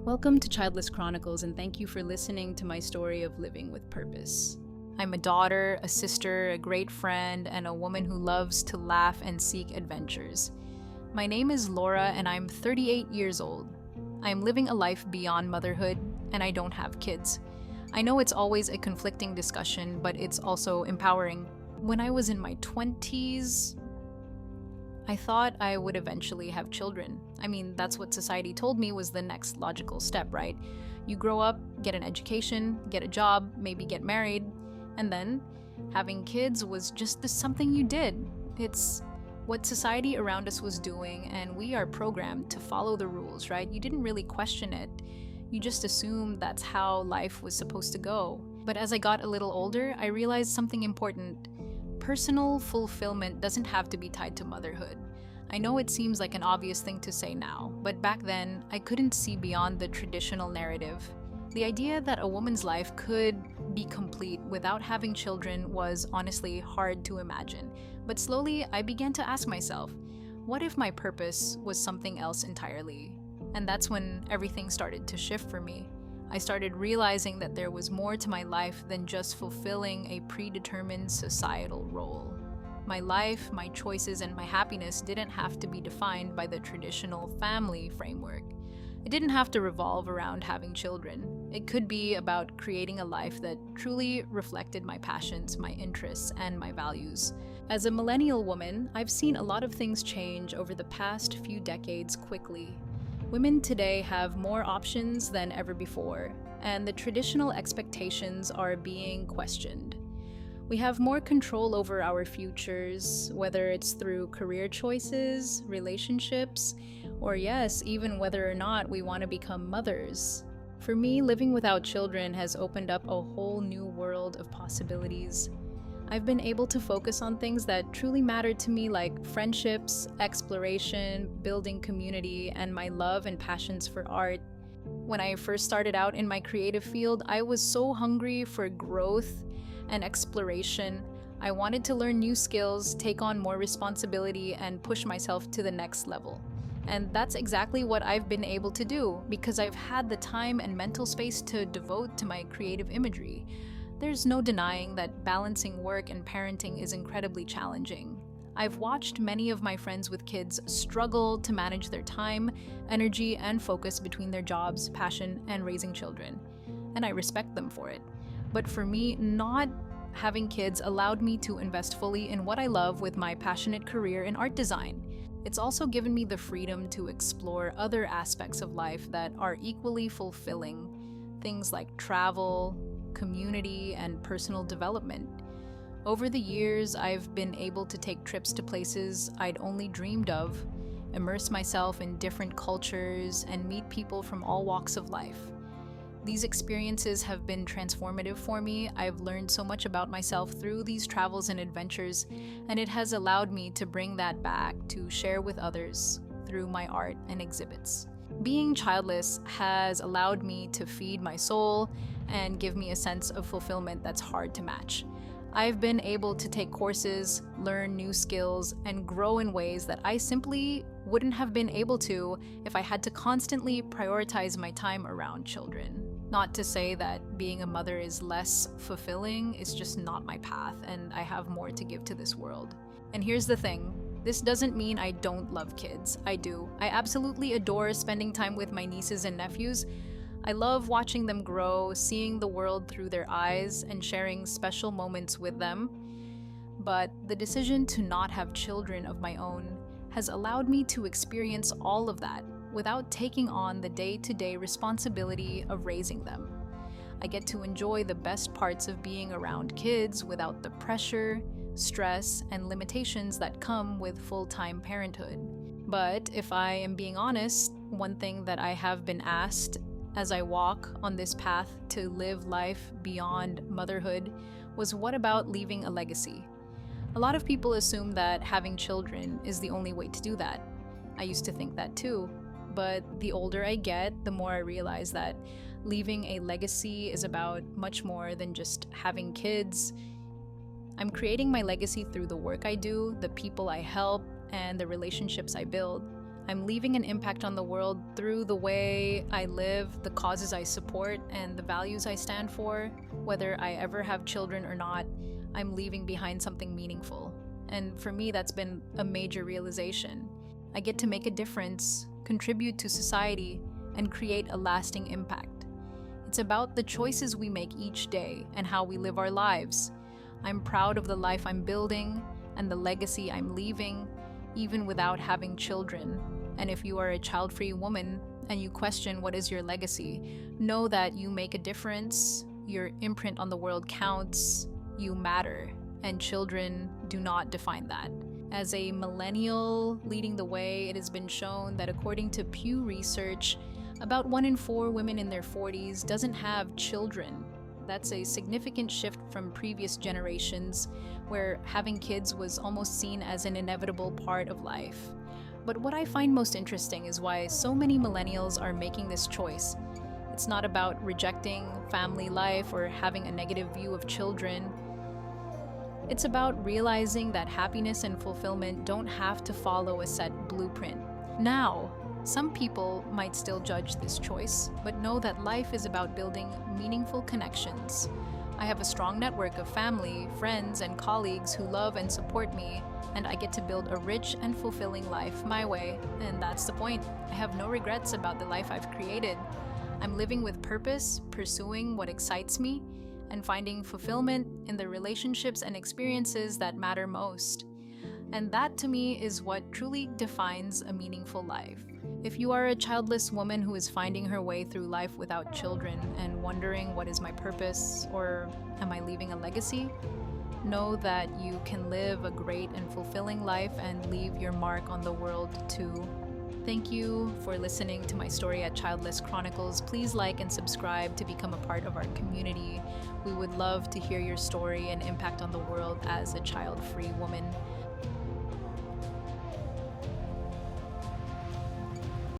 Welcome to Childless Chronicles, and thank you for listening to my story of living with purpose. I'm a daughter, a sister, a great friend, and a woman who loves to laugh and seek adventures. My name is Laura, and I'm 38 years old. I am living a life beyond motherhood, and I don't have kids. I know it's always a conflicting discussion, but it's also empowering. When I was in my 20s, I thought I would eventually have children. I mean, that's what society told me was the next logical step, right? You grow up, get an education, get a job, maybe get married, and then having kids was just something you did. It's what society around us was doing, and we are programmed to follow the rules, right? You didn't really question it. You just assumed that's how life was supposed to go. But as I got a little older, I realized something important. Personal fulfillment doesn't have to be tied to motherhood. I know it seems like an obvious thing to say now, but back then, I couldn't see beyond the traditional narrative. The idea that a woman's life could be complete without having children was honestly hard to imagine. But slowly, I began to ask myself, what if my purpose was something else entirely? And that's when everything started to shift for me. I started realizing that there was more to my life than just fulfilling a predetermined societal role. My life, my choices, and my happiness didn't have to be defined by the traditional family framework. It didn't have to revolve around having children. It could be about creating a life that truly reflected my passions, my interests, and my values. As a millennial woman, I've seen a lot of things change over the past few decades quickly. Women today have more options than ever before, and the traditional expectations are being questioned. We have more control over our futures, whether it's through career choices, relationships, or yes, even whether or not we want to become mothers. For me, living without children has opened up a whole new world of possibilities. I've been able to focus on things that truly matter to me, like friendships, exploration, building community, and my love and passions for art. When I first started out in my creative field, I was so hungry for growth and exploration. I wanted to learn new skills, take on more responsibility, and push myself to the next level. And that's exactly what I've been able to do because I've had the time and mental space to devote to my creative imagery. There's no denying that balancing work and parenting is incredibly challenging. I've watched many of my friends with kids struggle to manage their time, energy, and focus between their jobs, passion, and raising children. And I respect them for it. But for me, not having kids allowed me to invest fully in what I love with my passionate career in art design. It's also given me the freedom to explore other aspects of life that are equally fulfilling. Things like travel, community, and personal development. Over the years, I've been able to take trips to places I'd only dreamed of, immerse myself in different cultures, and meet people from all walks of life. These experiences have been transformative for me. I've learned so much about myself through these travels and adventures, and it has allowed me to bring that back to share with others through my art and exhibits. Being childless has allowed me to feed my soul and give me a sense of fulfillment that's hard to match. I've been able to take courses, learn new skills, and grow in ways that I simply wouldn't have been able to if I had to constantly prioritize my time around children. Not to say that being a mother is less fulfilling, it's just not my path, and I have more to give to this world. And here's the thing. This doesn't mean I don't love kids. I do. I absolutely adore spending time with my nieces and nephews. I love watching them grow, seeing the world through their eyes, and sharing special moments with them. But the decision to not have children of my own has allowed me to experience all of that without taking on the day-to-day responsibility of raising them. I get to enjoy the best parts of being around kids without the pressure, stress, and limitations that come with full-time parenthood. But if I am being honest, one thing that I have been asked as I walk on this path to live life beyond motherhood was, what about leaving a legacy? A lot of people assume that having children is the only way to do that. I used to think that too, but the older I get, the more I realize that leaving a legacy is about much more than just having kids. I'm creating my legacy through the work I do, the people I help, and the relationships I build. I'm leaving an impact on the world through the way I live, the causes I support, and the values I stand for. Whether I ever have children or not, I'm leaving behind something meaningful. And for me, that's been a major realization. I get to make a difference, contribute to society, and create a lasting impact. It's about the choices we make each day and how we live our lives. I'm proud of the life I'm building and the legacy I'm leaving, even without having children. And if you are a child-free woman and you question what is your legacy, know that you make a difference, your imprint on the world counts, you matter, and children do not define that. As a millennial leading the way, it has been shown that according to Pew Research, about 1 in 4 women in their 40s doesn't have children. That's a significant shift from previous generations where having kids was almost seen as an inevitable part of life. But what I find most interesting is why so many millennials are making this choice. It's not about rejecting family life or having a negative view of children. It's about realizing that happiness and fulfillment don't have to follow a set blueprint. Now, some people might still judge this choice, but know that life is about building meaningful connections. I have a strong network of family, friends, and colleagues who love and support me, and I get to build a rich and fulfilling life my way, and that's the point. I have no regrets about the life I've created. I'm living with purpose, pursuing what excites me, and finding fulfillment in the relationships and experiences that matter most. And that to me is what truly defines a meaningful life. If you are a childless woman who is finding her way through life without children and wondering what is my purpose or am I leaving a legacy, know that you can live a great and fulfilling life and leave your mark on the world too. Thank you for listening to my story at Childless Chronicles. Please like and subscribe to become a part of our community. We would love to hear your story and impact on the world as a child-free woman.